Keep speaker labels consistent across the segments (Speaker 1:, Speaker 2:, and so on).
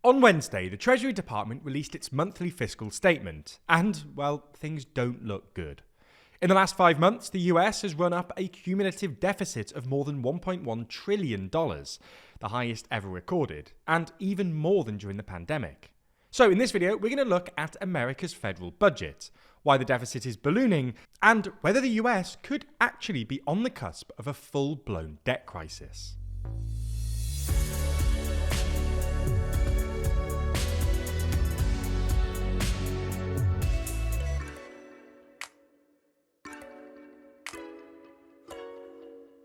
Speaker 1: On Wednesday, the Treasury Department released its monthly fiscal statement, and, well, things don't look good. In the last 5 months, the US has run up a cumulative deficit of more than $1.1 trillion, the highest ever recorded, and even more than during the pandemic. So in this video, we're going to look at America's federal budget, why the deficit is ballooning, and whether the US could actually be on the cusp of a full-blown debt crisis.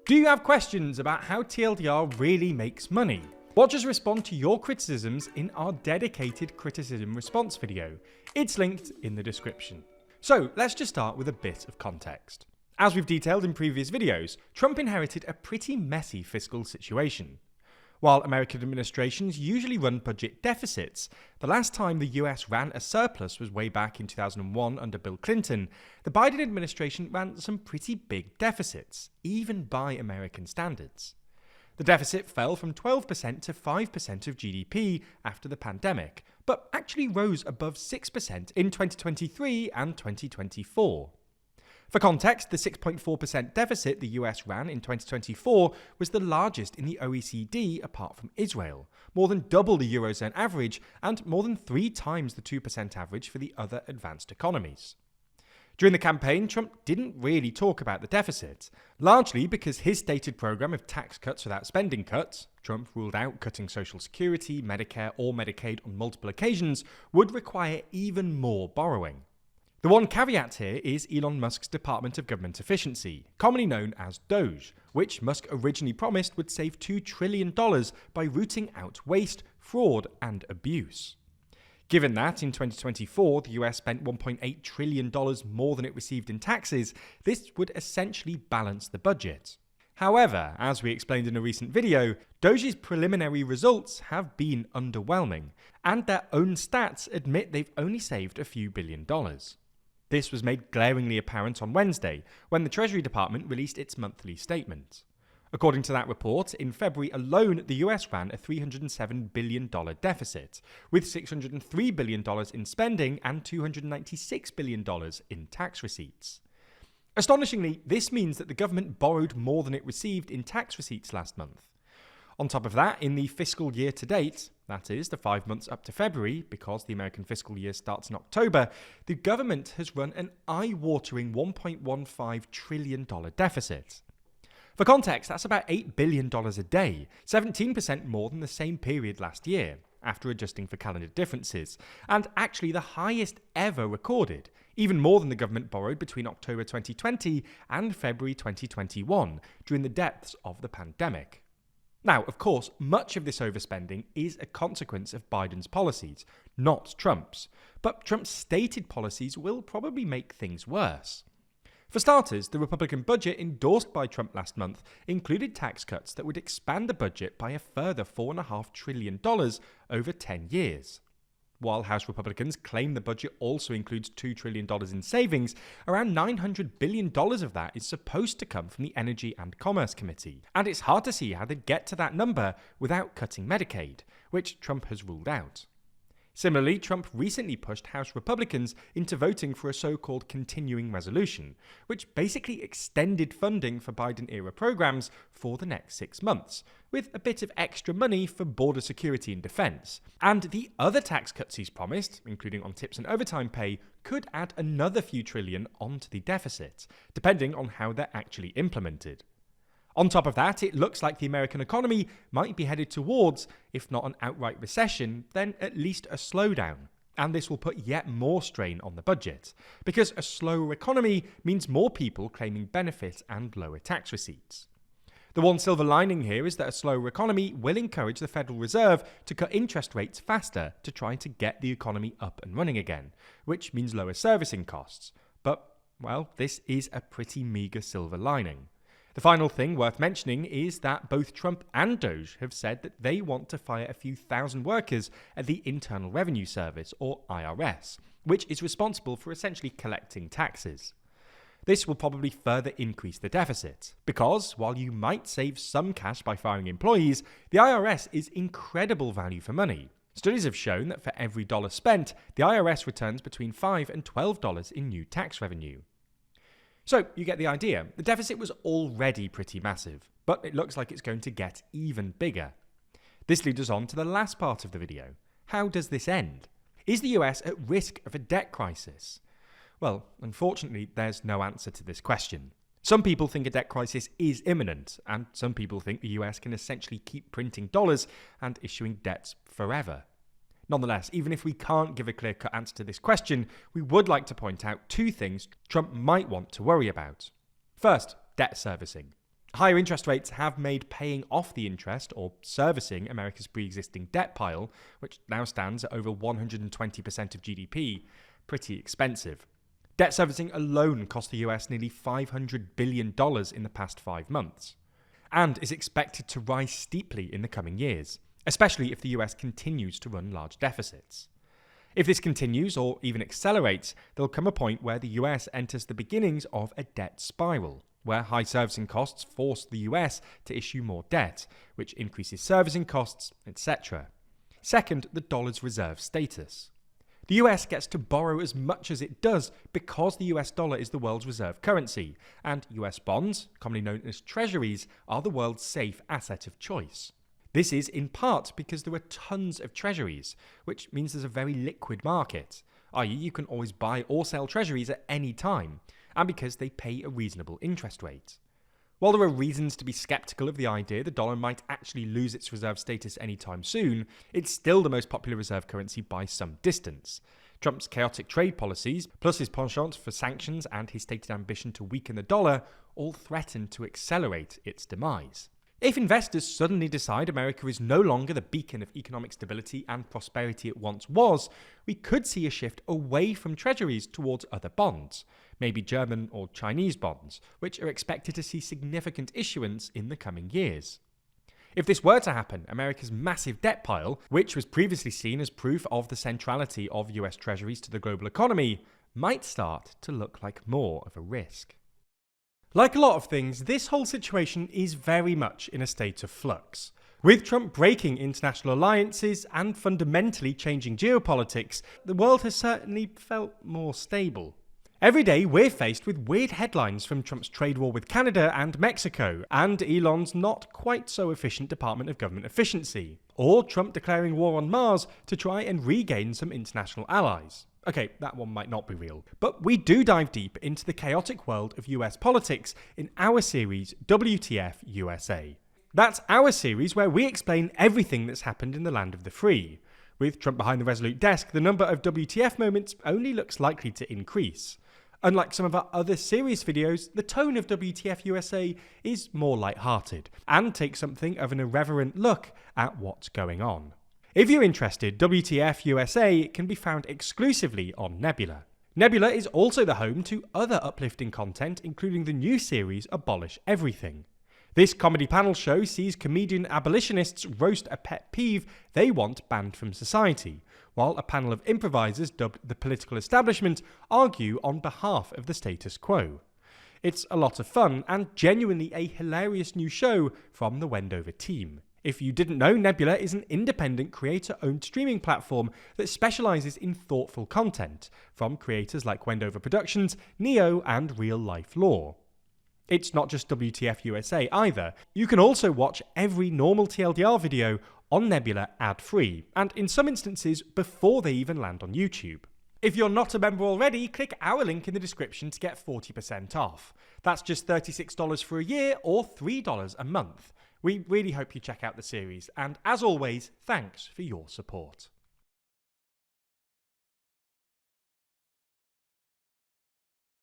Speaker 1: Do you have questions about how TLDR really makes money? Watch us respond to your criticisms in our dedicated criticism response video. It's linked in the description. So let's just start with a bit of context. As we've detailed in previous videos, Trump inherited a pretty messy fiscal situation. While American administrations usually run budget deficits, the last time the US ran a surplus was way back in 2001 under Bill Clinton. The Biden administration ran some pretty big deficits, even by American standards. The deficit fell from 12% to 5% of GDP after the pandemic, but actually rose above 6% in 2023 and 2024. For context, the 6.4% deficit the US ran in 2024 was the largest in the OECD apart from Israel, more than double the Eurozone average and more than 3 times the 2% average for the other advanced economies. During the campaign, Trump didn't really talk about the deficit, largely because his stated program of tax cuts without spending cuts — Trump ruled out cutting Social Security, Medicare or Medicaid on multiple occasions — would require even more borrowing. The one caveat here is Elon Musk's Department of Government Efficiency, commonly known as DOGE, which Musk originally promised would save $2 trillion by rooting out waste, fraud, and abuse. Given that in 2024 the US spent $1.8 trillion more than it received in taxes, this would essentially balance the budget. However, as we explained in a recent video, DOGE's preliminary results have been underwhelming, and their own stats admit they've only saved a few $billion. This was made glaringly apparent on Wednesday, when the Treasury Department released its monthly statement. According to that report, in February alone, the US ran a $307 billion deficit, with $603 billion in spending and $296 billion in tax receipts. Astonishingly, this means that the government borrowed more than it received in tax receipts last month. On top of that, in the fiscal year to date, that is, the 5 months up to February, because the American fiscal year starts in October, the government has run an eye-watering $1.15 trillion deficit. For context, that's about $8 billion a day, 17% more than the same period last year, after adjusting for calendar differences, and actually the highest ever recorded, even more than the government borrowed between October 2020 and February 2021, during the depths of the pandemic. Now, of course, much of this overspending is a consequence of Biden's policies, not Trump's. But Trump's stated policies will probably make things worse. For starters, the Republican budget endorsed by Trump last month included tax cuts that would expand the budget by a further $4.5 trillion over 10 years. While House Republicans claim the budget also includes $2 trillion in savings, around $900 billion of that is supposed to come from the Energy and Commerce Committee, and it's hard to see how they'd get to that number without cutting Medicaid, which Trump has ruled out. Similarly, Trump recently pushed House Republicans into voting for a so-called continuing resolution, which basically extended funding for Biden-era programs for the next 6 months, with a bit of extra money for border security and defense. And the other tax cuts he's promised, including on tips and overtime pay, could add another few trillion onto the deficit, depending on how they're actually implemented. On top of that, it looks like the American economy might be headed towards, if not an outright recession, then at least a slowdown. And this will put yet more strain on the budget, because a slower economy means more people claiming benefit and lower tax receipts. The one silver lining here is that a slower economy will encourage the Federal Reserve to cut interest rates faster to try to get the economy up and running again, which means lower servicing costs. But, well, this is a pretty meagre silver lining. The final thing worth mentioning is that both Trump and DOGE have said that they want to fire a few thousand workers at the Internal Revenue Service, or IRS, which is responsible for essentially collecting taxes. This will probably further increase the deficit, because while you might save some cash by firing employees, the IRS is incredible value for money, Studies have shown that for every dollar spent, the IRS returns between $5 and $12 in new tax revenue. So you get the idea. The deficit was already pretty massive, but it looks like it's going to get even bigger. This leads us on to the last part of the video. How does this end? Is the US at risk of a debt crisis? Well, unfortunately, there's no answer to this question. Some people think a debt crisis is imminent, and some people think the US can essentially keep printing dollars and issuing debts forever. Nonetheless, even if we can't give a clear-cut answer to this question, we would like to point out two things Trump might want to worry about. First, debt servicing. Higher interest rates have made paying off the interest, or servicing, America's pre-existing debt pile, which now stands at over 120% of GDP, pretty expensive. Debt servicing alone cost the US nearly $500 billion in the past 5 months, and is expected to rise steeply in the coming years, especially if the US continues to run large deficits. If this continues, or even accelerates, there will come a point where the US enters the beginnings of a debt spiral, where high servicing costs force the US to issue more debt, which increases servicing costs, etc. Second, the dollar's reserve status. The US gets to borrow as much as it does because the US dollar is the world's reserve currency, and US bonds, commonly known as treasuries, are the world's safe asset of choice. This is in part because there are tons of treasuries, which means there's a very liquid market, i.e. you can always buy or sell treasuries at any time, and because they pay a reasonable interest rate. While there are reasons to be sceptical of the idea the dollar might actually lose its reserve status anytime soon, it's still the most popular reserve currency by some distance. Trump's chaotic trade policies, plus his penchant for sanctions and his stated ambition to weaken the dollar, all threaten to accelerate its demise. If investors suddenly decide America is no longer the beacon of economic stability and prosperity it once was, we could see a shift away from treasuries towards other bonds, maybe German or Chinese bonds, which are expected to see significant issuance in the coming years. If this were to happen, America's massive debt pile, which was previously seen as proof of the centrality of US treasuries to the global economy, might start to look like more of a risk. Like a lot of things, this whole situation is very much in a state of flux. With Trump breaking international alliances and fundamentally changing geopolitics, the world has certainly felt more stable. Every day we're faced with weird headlines from Trump's trade war with Canada and Mexico, and Elon's not quite so efficient Department of Government efficiency, or Trump declaring war on Mars to try and regain some international allies. Okay, that one might not be real. But we do dive deep into the chaotic world of US politics in our series, WTF USA. That's our series where we explain everything that's happened in the land of the free. With Trump behind the resolute desk, the number of WTF moments only looks likely to increase. Unlike some of our other serious videos, the tone of WTF USA is more light-hearted, and takes something of an irreverent look at what's going on. If you're interested, WTF USA can be found exclusively on Nebula. Nebula is also the home to other uplifting content, including the new series Abolish Everything. This comedy panel show sees comedian abolitionists roast a pet peeve they want banned from society, while a panel of improvisers dubbed the political establishment argue on behalf of the status quo. It's a lot of fun and genuinely a hilarious new show from the Wendover team. If you didn't know, Nebula is an independent creator-owned streaming platform that specializes in thoughtful content from creators like Wendover Productions, Neo, and Real Life Law. It's not just WTF USA either. You can also watch every normal TLDR video on Nebula ad-free, and in some instances before they even land on YouTube. If you're not a member already, click our link in the description to get 40% off. That's just $36 for a year or $3 a month. We really hope you check out the series, and as always, thanks for your support.